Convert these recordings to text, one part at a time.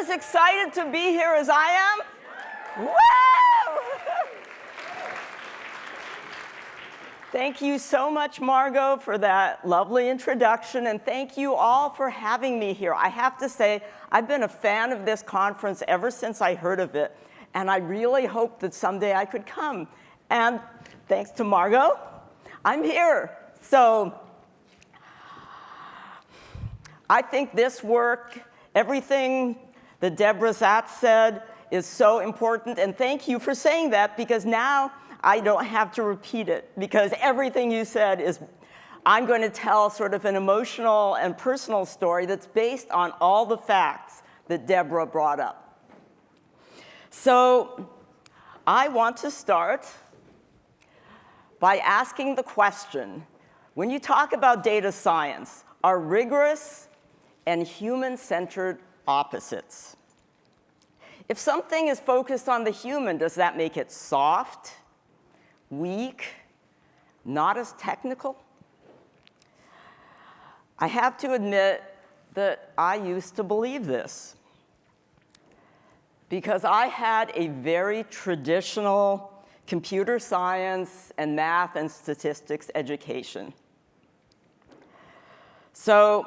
as excited to be here as I am? Woo! Thank you so much, Margot, for that lovely introduction, and thank you all for having me here. I have to say, I've been a fan of this conference ever since I heard of it, and I really hope that someday I could come. And thanks to Margot, I'm here. So I think this work, everything that Deborah Zatz said, is so important, and thank you for saying that, because now I don't have to repeat it, because everything you said is, I'm going to tell sort of an emotional and personal story that's based on all the facts that Deborah brought up. So I want to start by asking the question, when you talk about data science, are rigorous and human-centered opposites? If something is focused on the human, does that make it soft, weak, not as technical? I have to admit that I used to believe this, because I had a very traditional computer science and math and statistics education. So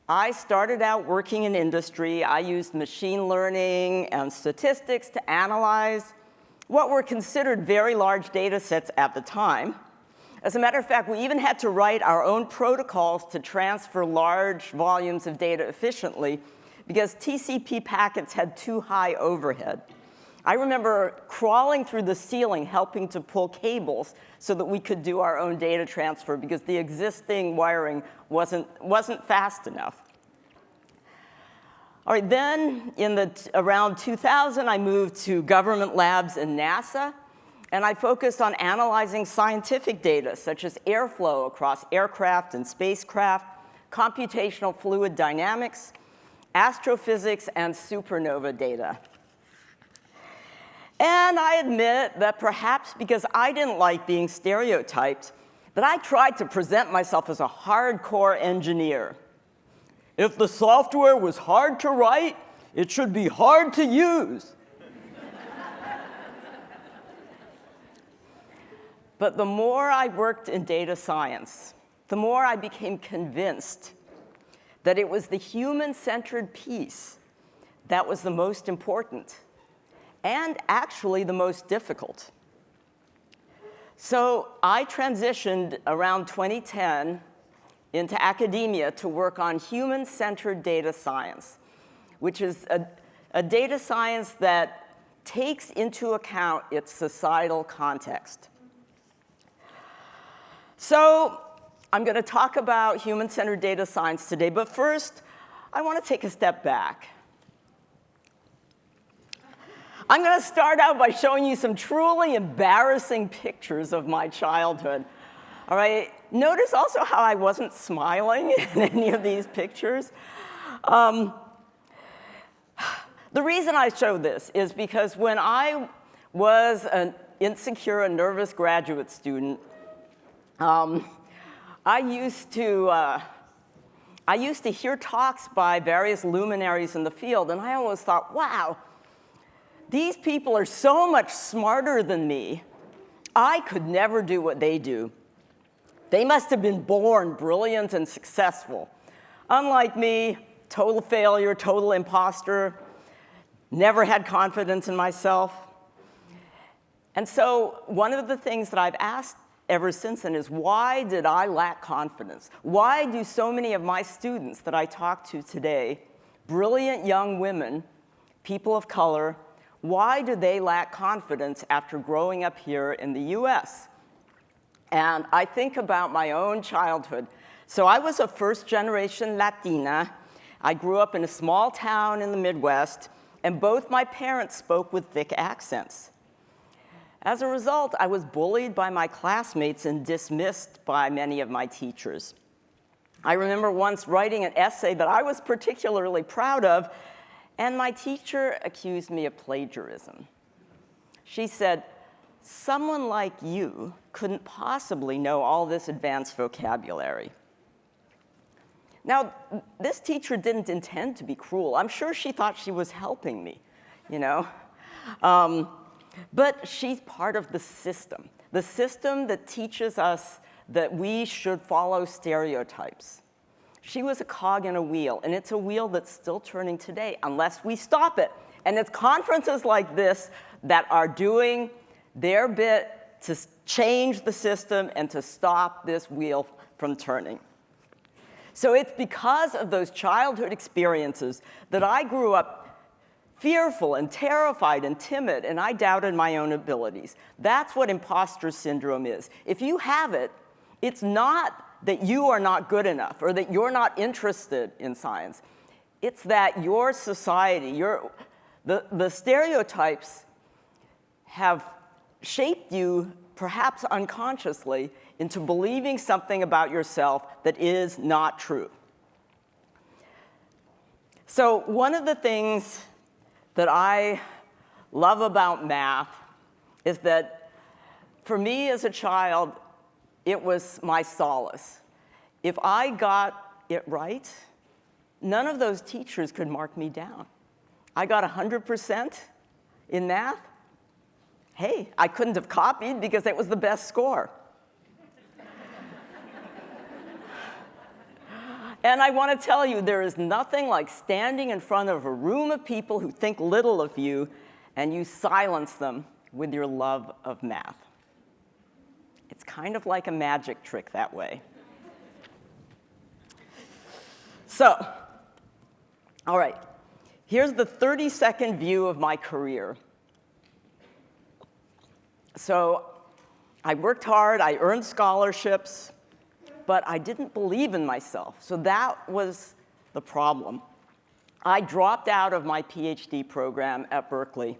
I started out working in industry. I used machine learning and statistics to analyze what were considered very large data sets at the time. As a matter of fact, we even had to write our own protocols to transfer large volumes of data efficiently, because TCP packets had too high overhead. I remember crawling through the ceiling helping to pull cables so that we could do our own data transfer, because the existing wiring wasn't fast enough. All right, then around 2000, I moved to government labs in NASA, and I focused on analyzing scientific data, such as airflow across aircraft and spacecraft, computational fluid dynamics, astrophysics, and supernova data. And I admit that perhaps because I didn't like being stereotyped, that I tried to present myself as a hardcore engineer. If the software was hard to write, it should be hard to use. But the more I worked in data science, the more I became convinced that it was the human-centered piece that was the most important, and actually the most difficult. So I transitioned around 2010 into academia to work on human-centered data science, which is a data science that takes into account its societal context. So I'm going to talk about human-centered data science today, but first, I want to take a step back. I'm going to start out by showing you some truly embarrassing pictures of my childhood. All right, notice also how I wasn't smiling in any of these pictures. The reason I show this is because when I was an insecure and nervous graduate student, I used to hear talks by various luminaries in the field, and I always thought, wow, these people are so much smarter than me. I could never do what they do. They must have been born brilliant and successful. Unlike me, total failure, total imposter, never had confidence in myself. And so one of the things that I've asked ever since then is, why did I lack confidence? Why do so many of my students that I talk to today, brilliant young women, people of color, why do they lack confidence after growing up here in the US? And I think about my own childhood. So I was a first-generation Latina. I grew up in a small town in the Midwest, and both my parents spoke with thick accents. As a result, I was bullied by my classmates and dismissed by many of my teachers. I remember once writing an essay that I was particularly proud of, and my teacher accused me of plagiarism. She said, "Someone like you couldn't possibly know all this advanced vocabulary." Now, this teacher didn't intend to be cruel. I'm sure she thought she was helping me, you know? But she's part of the system that teaches us that we should follow stereotypes. She was a cog in a wheel, and it's a wheel that's still turning today unless we stop it. And it's conferences like this that are doing their bit to change the system and to stop this wheel from turning. So it's because of those childhood experiences that I grew up fearful and terrified and timid, and I doubted my own abilities. That's what imposter syndrome is. If you have it, it's not that you are not good enough or that you're not interested in science. It's that your society, the stereotypes have shaped you, perhaps unconsciously, into believing something about yourself that is not true. So one of the things that I love about math is that for me as a child, it was my solace. If I got it right, none of those teachers could mark me down. I got 100% in math. Hey, I couldn't have copied because it was the best score. And I want to tell you, there is nothing like standing in front of a room of people who think little of you, and you silence them with your love of math. It's kind of like a magic trick that way. So, all right, here's the 30-second view of my career. So I worked hard, I earned scholarships, but I didn't believe in myself. So that was the problem. I dropped out of my PhD program at Berkeley.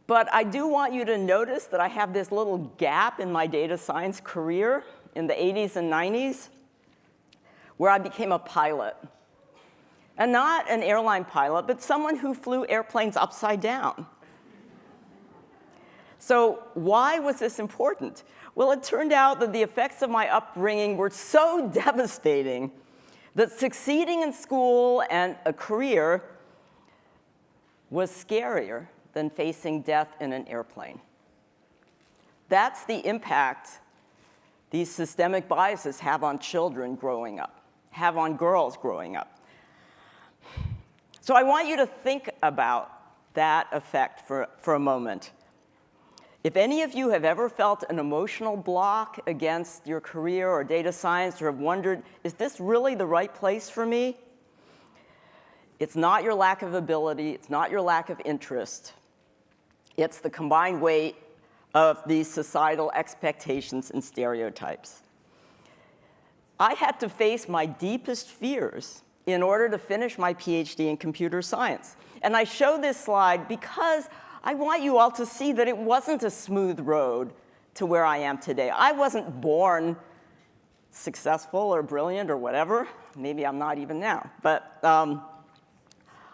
But I do want you to notice that I have this little gap in my data science career in the 80s and 90s where I became a pilot. And not an airline pilot, but someone who flew airplanes upside down. So why was this important? Well, it turned out that the effects of my upbringing were so devastating that succeeding in school and a career was scarier than facing death in an airplane. That's the impact these systemic biases have on children growing up, have on girls growing up. So I want you to think about that effect for a moment. If any of you have ever felt an emotional block against your career or data science or have wondered, is this really the right place for me? It's not your lack of ability. It's not your lack of interest. It's the combined weight of these societal expectations and stereotypes. I had to face my deepest fears in order to finish my PhD in computer science. And I show this slide because I want you all to see that it wasn't a smooth road to where I am today. I wasn't born successful or brilliant or whatever. Maybe I'm not even now. But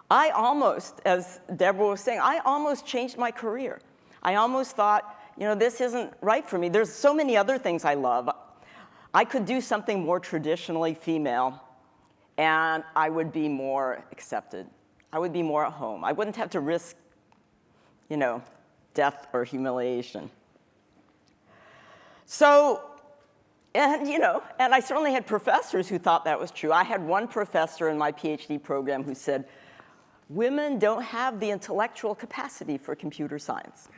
I almost, as Deborah was saying, I almost changed my career. I almost thought, you know, this isn't right for me. There's so many other things I love. I could do something more traditionally female, and I would be more accepted. I would be more at home. I wouldn't have to risk, you know, death or humiliation. So, and I certainly had professors who thought that was true. I had one professor in my PhD program who said, women don't have the intellectual capacity for computer science.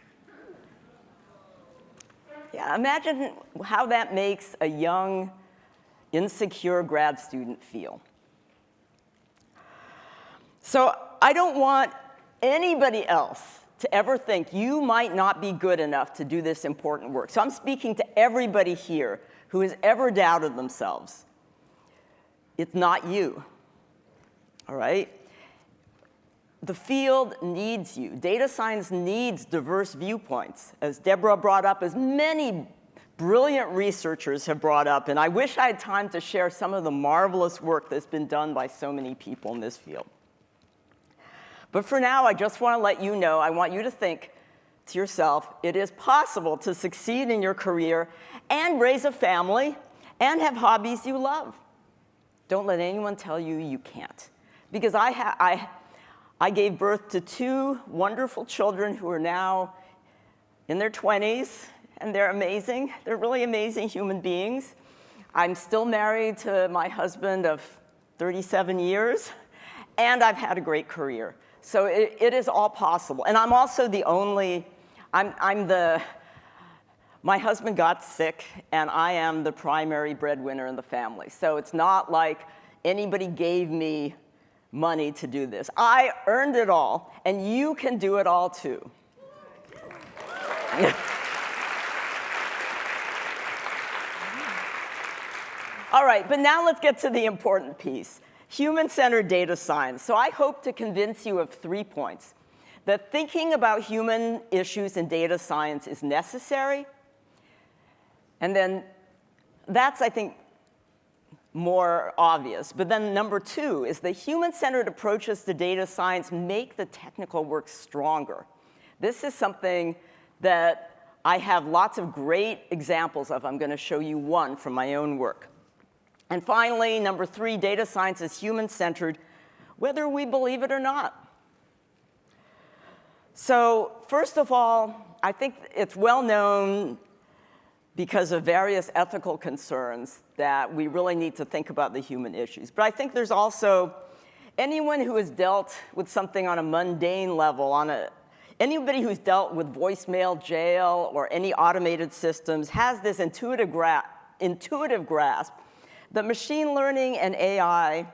Yeah, imagine how that makes a young, insecure grad student feel. So I don't want anybody else to ever think you might not be good enough to do this important work. So I'm speaking to everybody here who has ever doubted themselves. It's not you, all right? The field needs you. Data science needs diverse viewpoints, as Deborah brought up, as many brilliant researchers have brought up, and I wish I had time to share some of the marvelous work that's been done by so many people in this field. But for now, I just want to let you know, I want you to think to yourself, it is possible to succeed in your career and raise a family and have hobbies you love. Don't let anyone tell you you can't. Because I gave birth to 2 wonderful children who are now in their 20s, and they're amazing. They're really amazing human beings. I'm still married to my husband of 37 years, and I've had a great career. So it is all possible. And I'm also the only, my husband got sick, and I am the primary breadwinner in the family. So it's not like anybody gave me money to do this. I earned it all, and you can do it all too. All right, but now let's get to the important piece, human-centered data science. So I hope to convince you of 3 points. That thinking about human issues in data science is necessary, and then that's, I think, more obvious. But then number 2 is that human-centered approaches to data science make the technical work stronger. This is something that I have lots of great examples of. I'm going to show you one from my own work. And finally, number 3, data science is human-centered, whether we believe it or not. So first of all, I think it's well known because of various ethical concerns that we really need to think about the human issues. But I think there's also anyone who has dealt with something on a mundane level, anybody who's dealt with voicemail jail or any automated systems has this intuitive grasp that machine learning and AI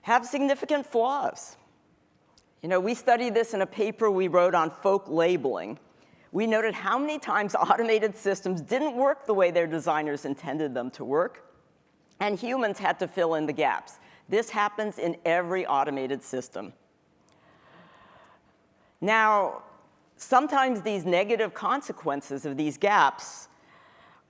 have significant flaws. You know, we studied this in a paper we wrote on folk labeling. We noted how many times automated systems didn't work the way their designers intended them to work, and humans had to fill in the gaps. This happens in every automated system. Now, sometimes these negative consequences of these gaps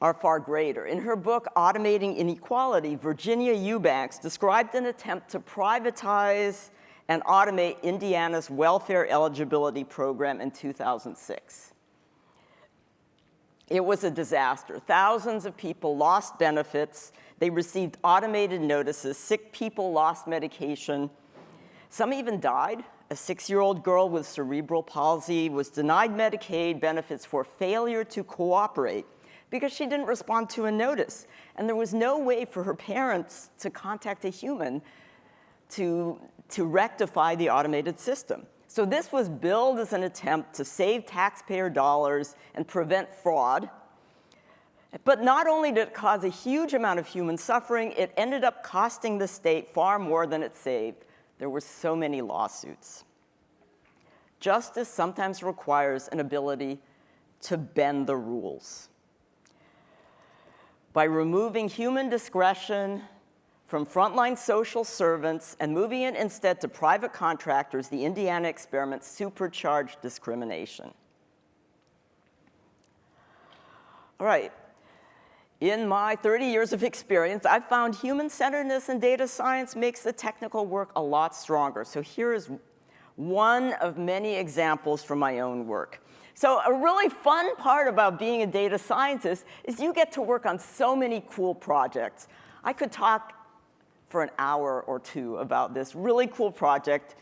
are far greater. In her book, Automating Inequality, Virginia Eubanks described an attempt to privatize and automate Indiana's welfare eligibility program in 2006. It was a disaster. Thousands of people lost benefits. They received automated notices. Sick people lost medication. Some even died. A 6-year-old girl with cerebral palsy was denied Medicaid benefits for failure to cooperate because she didn't respond to a notice. And there was no way for her parents to contact a human to rectify the automated system. So this was billed as an attempt to save taxpayer dollars and prevent fraud. But not only did it cause a huge amount of human suffering, it ended up costing the state far more than it saved. There were so many lawsuits. Justice sometimes requires an ability to bend the rules. By removing human discretion from frontline social servants and moving it instead to private contractors, the Indiana experiment supercharged discrimination. All right. In my 30 years of experience, I've found human-centeredness in data science makes the technical work a lot stronger. So here is one of many examples from my own work. So a really fun part about being a data scientist is you get to work on so many cool projects. I could talk for an hour or 2 about this really cool project.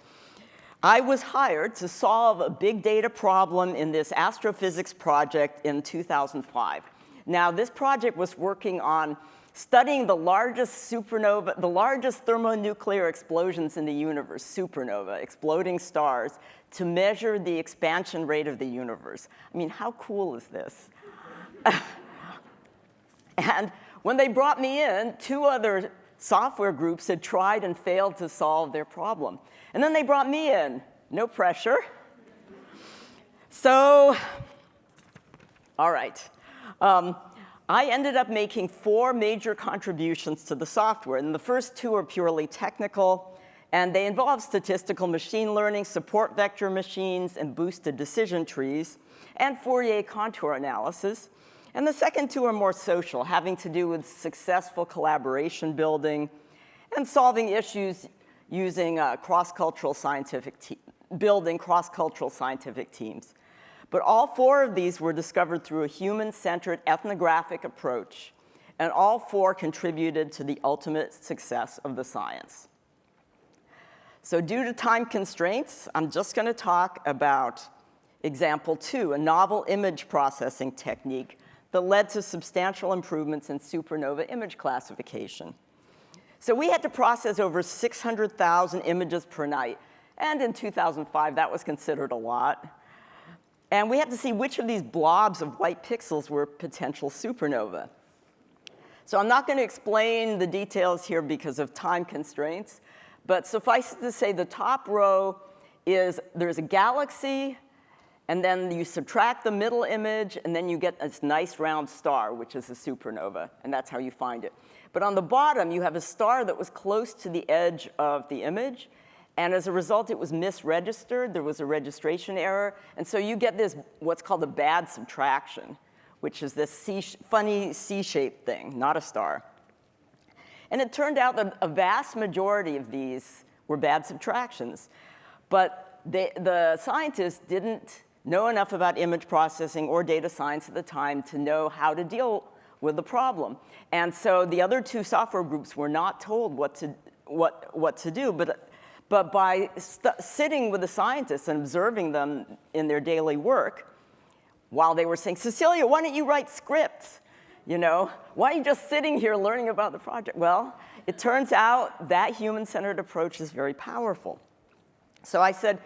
I was hired to solve a big data problem in this astrophysics project in 2005. Now, this project was working on studying the largest supernova, the largest thermonuclear explosions in the universe, supernova, exploding stars, to measure the expansion rate of the universe. I mean, how cool is this? And when they brought me in, 2 other software groups had tried and failed to solve their problem. And then they brought me in, no pressure. So, all right. I ended up making 4 major contributions to the software, and the first 2 are purely technical, and they involve statistical machine learning, support vector machines, and boosted decision trees, and Fourier contour analysis. And the second 2 are more social, having to do with successful collaboration building and solving issues using cross-cultural scientific building cross-cultural scientific teams. But all 4 of these were discovered through a human-centered ethnographic approach. And all 4 contributed to the ultimate success of the science. So due to time constraints, I'm just going to talk about example 2, a novel image processing technique that led to substantial improvements in supernova image classification. So we had to process over 600,000 images per night. And in 2005, that was considered a lot. And we had to see which of these blobs of white pixels were potential supernova. So I'm not going to explain the details here because of time constraints. But suffice it to say, the top row is there's a galaxy, and then you subtract the middle image, and then you get this nice round star, which is a supernova. And that's how you find it. But on the bottom, you have a star that was close to the edge of the image. And as a result, it was misregistered. There was a registration error. And so you get this, what's called a bad subtraction, which is this funny C-shaped thing, not a star. And it turned out that a vast majority of these were bad subtractions. But the scientists didn't know enough about image processing or data science at the time to know how to deal with the problem. And so the other 2 software groups were not told what to do. But by sitting with the scientists and observing them in their daily work, while they were saying, Cecilia, why don't you write scripts? You know, why are you just sitting here learning about the project? Well, it turns out that human-centered approach is very powerful. So I said,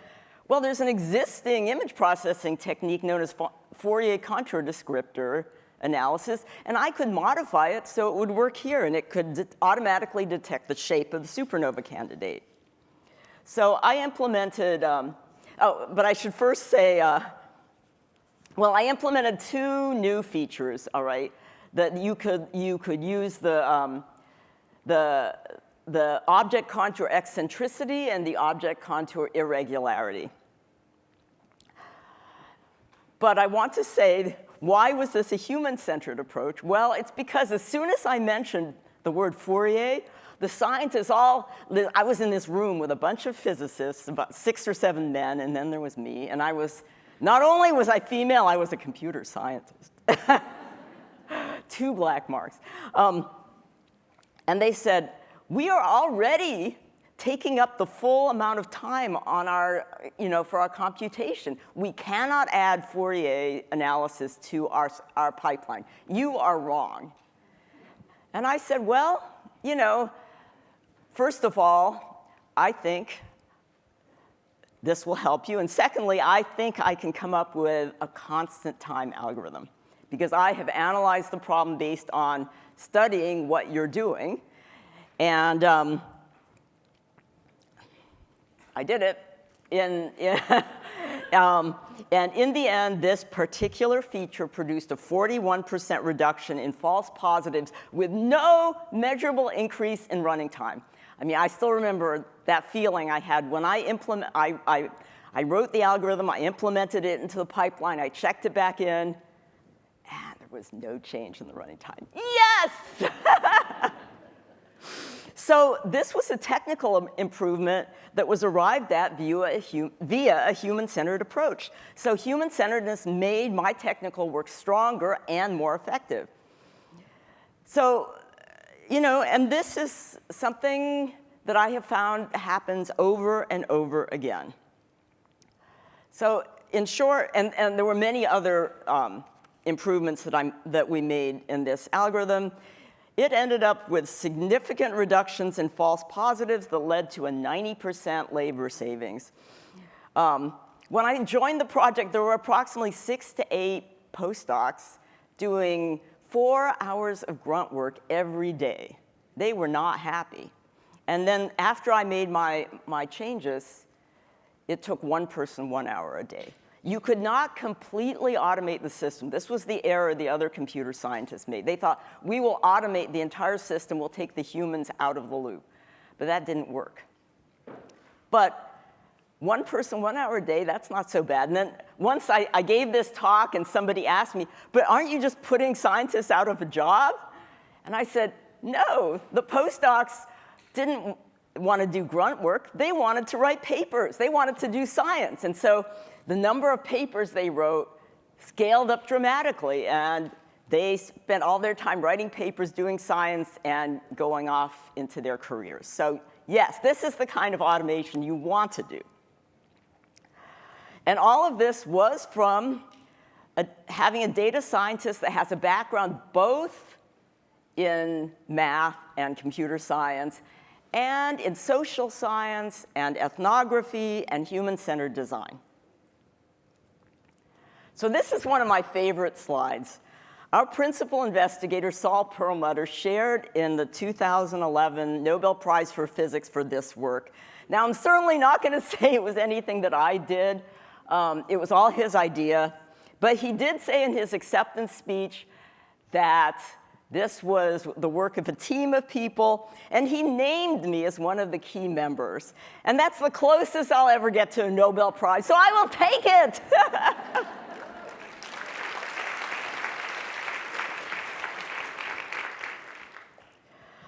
well, there's an existing image processing technique known as Fourier contour descriptor analysis, and I could modify it so it would work here, and it could automatically detect the shape of the supernova candidate. So I implemented, but I should first say, well, I implemented 2 new features, all right, that you could use the object contour eccentricity and the object contour irregularity. But I want to say, why was this a human-centered approach? Well, it's because as soon as I mentioned the word Fourier, the scientists I was in this room with a bunch of physicists, about 6 or 7 men, and then there was me, and not only was I female, I was a computer scientist. 2 black marks. And they said, we are already taking up the full amount of time on for our computation. We cannot add Fourier analysis to our pipeline. You are wrong. And I said, well, first of all, I think this will help you. And secondly, I think I can come up with a constant time algorithm, because I have analyzed the problem based on studying what you're doing. And I did it. And in the end, this particular feature produced a 41% reduction in false positives with no measurable increase in running time. I mean, I still remember that feeling I had when I wrote the algorithm, I implemented it into the pipeline, I checked it back in, and there was no change in the running time. Yes! So this was a technical improvement that was arrived at via a human-centered approach. So human-centeredness made my technical work stronger and more effective. So, and this is something that I have found happens over and over again. So in short, and there were many other improvements that we made in this algorithm. It ended up with significant reductions in false positives that led to a 90% labor savings. When I joined the project, there were approximately 6 to 8 postdocs doing 4 hours of grunt work every day. They were not happy. And then after I made my changes, it took 1 person 1 hour a day. You could not completely automate the system. This was the error the other computer scientists made. They thought, we will automate the entire system, we'll take the humans out of the loop. But that didn't work. But 1 person 1 hour a day, that's not so bad. And then once I gave this talk and somebody asked me, but aren't you just putting scientists out of a job? And I said, no, the postdocs didn't want to do grunt work. They wanted to write papers. They wanted to do science. And so the number of papers they wrote scaled up dramatically. And They spent all their time writing papers, doing science, and going off into their careers. So yes, this is the kind of automation you want to do. And all of this was from having a data scientist that has a background both in math and computer science, and in social science and ethnography and human-centered design. So this is one of my favorite slides. Our principal investigator, Saul Perlmutter, shared in the 2011 Nobel Prize for Physics for this work. Now, I'm certainly not going to say it was anything that I did. It was all his idea. But he did say in his acceptance speech that this was the work of a team of people, and he named me as one of the key members. And that's the closest I'll ever get to a Nobel Prize, so I will take it.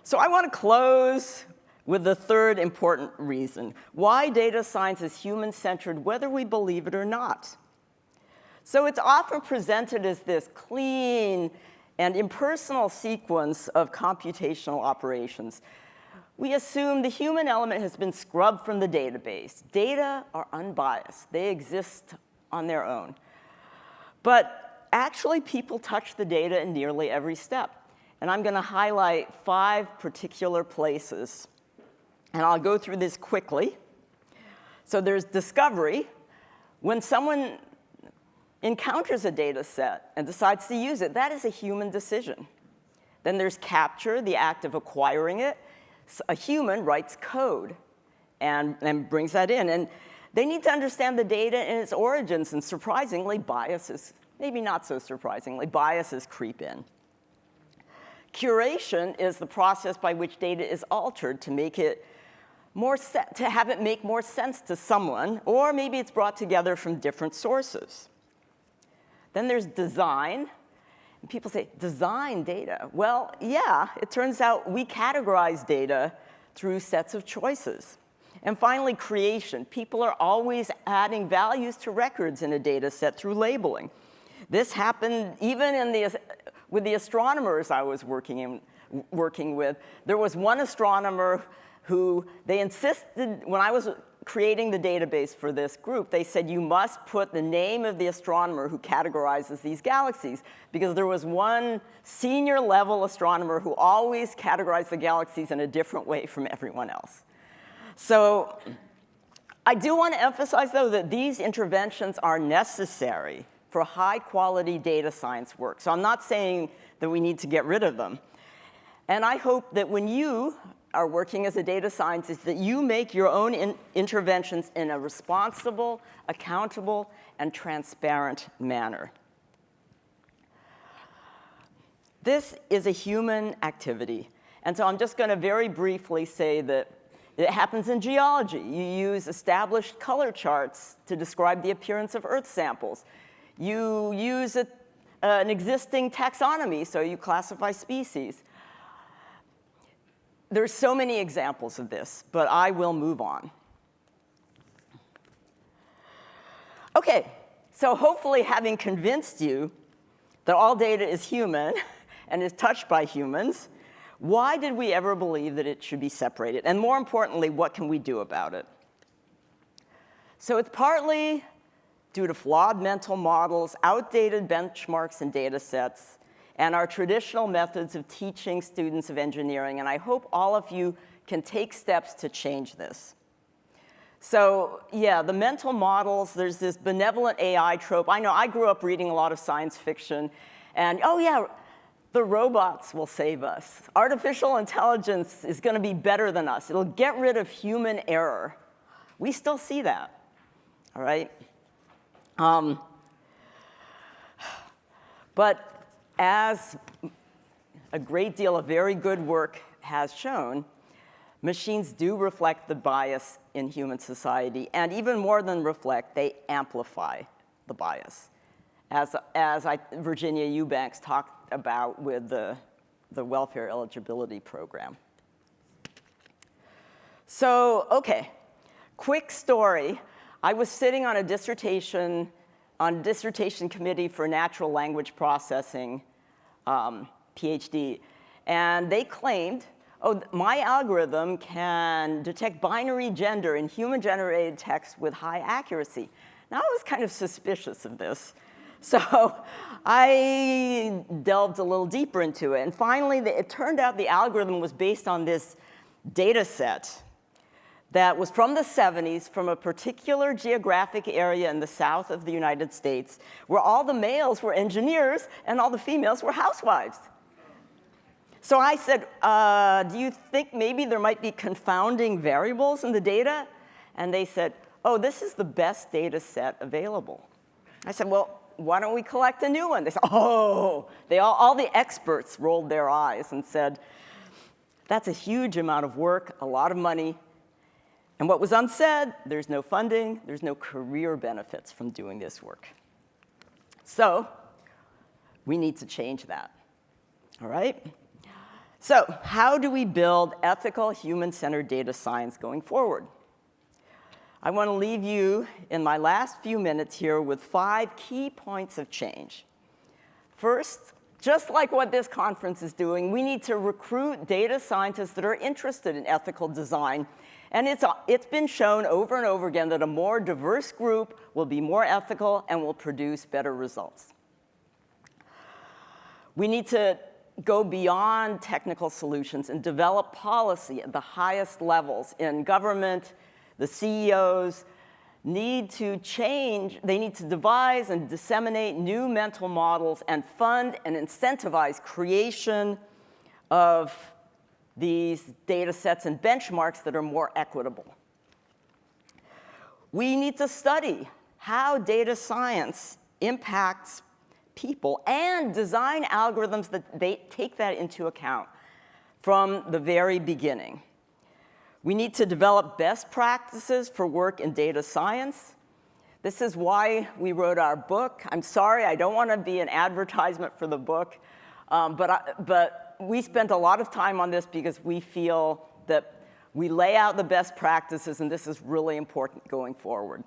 So I want to close with the third important reason, why data science is human-centered, whether we believe it or not. So it's often presented as this clean and impersonal sequence of computational operations. We assume the human element has been scrubbed from the database. Data are unbiased. They exist on their own. But actually, people touch the data in nearly every step. And I'm going to highlight 5 particular places. And I'll go through this quickly. So there's discovery. When someone encounters a data set and decides to use it, that is a human decision. Then there's capture, the act of acquiring it. A human writes code and brings that in. And they need to understand the data and its origins. And surprisingly, biases, maybe not so surprisingly, biases creep in. Curation is the process by which data is altered to make it to have it make more sense to someone, or maybe it's brought together from different sources. Then there's design. And people say, design data. Well, yeah, it turns out we categorize data through sets of choices. And finally, creation. People are always adding values to records in a data set through labeling. This happened even with the astronomers I was working with. There was one astronomer who they insisted, when I was creating the database for this group, they said, you must put the name of the astronomer who categorizes these galaxies, because there was one senior level astronomer who always categorized the galaxies in a different way from everyone else. So I do want to emphasize, though, that these interventions are necessary for high-quality data science work. So I'm not saying that we need to get rid of them. And I hope that when you are working as a data scientist, that you make your own interventions in a responsible, accountable, and transparent manner. This is a human activity. And so I'm just going to very briefly say that it happens in geology. You use established color charts to describe the appearance of Earth samples. You use an existing taxonomy, so you classify species. There's so many examples of this, but I will move on. OK, so hopefully having convinced you that all data is human and is touched by humans, why did we ever believe that it should be separated? And more importantly, what can we do about it? So it's partly due to flawed mental models, outdated benchmarks and data sets, and our traditional methods of teaching students of engineering. And I hope all of you can take steps to change this. So yeah, the mental models, there's this benevolent AI trope. I know I grew up reading a lot of science fiction. And oh yeah, the robots will save us. Artificial intelligence is going to be better than us. It'll get rid of human error. We still see that, all right? But as a great deal of very good work has shown, machines do reflect the bias in human society. And even more than reflect, they amplify the bias, as Virginia Eubanks talked about with the welfare eligibility program. So, OK, quick story. I was sitting on a dissertation committee for natural language processing PhD. And they claimed, oh, my algorithm can detect binary gender in human-generated text with high accuracy. Now, I was kind of suspicious of this. So I delved a little deeper into it. And finally, it turned out the algorithm was based on this data set that was from the 70s, from a particular geographic area in the south of the United States, where all the males were engineers and all the females were housewives. So I said, do you think maybe there might be confounding variables in the data? And they said, oh, this is the best data set available. I said, well, why don't we collect a new one? They said, oh, all the experts rolled their eyes and said, that's a huge amount of work, a lot of money. And what was unsaid, there's no funding, there's no career benefits from doing this work. So we need to change that, all right? So how do we build ethical, human-centered data science going forward? I want to leave you in my last few minutes here with 5 key points of change. First, just like what this conference is doing, we need to recruit data scientists that are interested in ethical design. And it's been shown over and over again that a more diverse group will be more ethical and will produce better results. We need to go beyond technical solutions and develop policy at the highest levels in government. The CEOs need to change. They need to devise and disseminate new mental models and fund and incentivize creation of these data sets and benchmarks that are more equitable. We need to study how data science impacts people and design algorithms that they take that into account from the very beginning. We need to develop best practices for work in data science. This is why we wrote our book. I'm sorry, I don't want to be an advertisement for the book, but we spent a lot of time on this because we feel that we lay out the best practices, and this is really important going forward.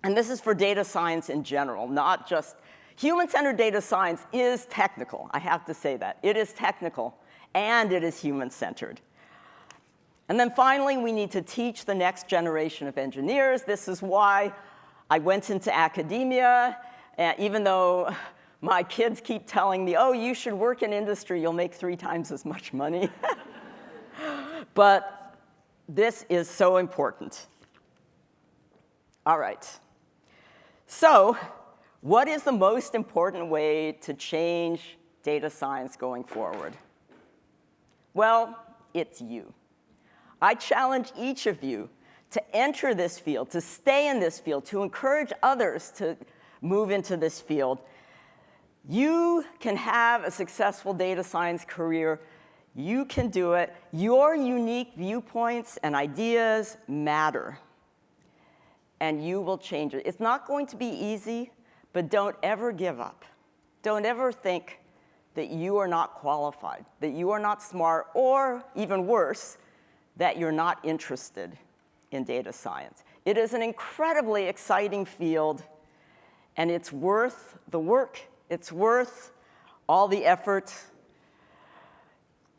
And this is for data science in general, not just human-centered data science is technical. I have to say that. It is technical, and it is human-centered. And then finally, we need to teach the next generation of engineers. This is why I went into academia, even though my kids keep telling me, oh, you should work in industry, you'll make 3 times as much money. But this is so important. All right. So what is the most important way to change data science going forward? Well, it's you. I challenge each of you to enter this field, to stay in this field, to encourage others to move into this field. You can have a successful data science career. You can do it. Your unique viewpoints and ideas matter, and you will change it. It's not going to be easy, but don't ever give up. Don't ever think that you are not qualified, that you are not smart, or even worse, that you're not interested in data science. It is an incredibly exciting field, and it's worth the work. It's worth all the effort.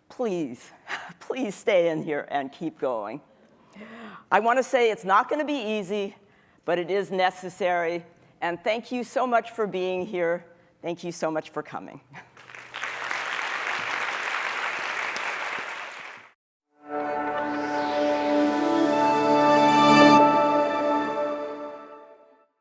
Please, please stay in here and keep going. I want to say it's not going to be easy, but it is necessary. And thank you so much for being here. Thank you so much for coming.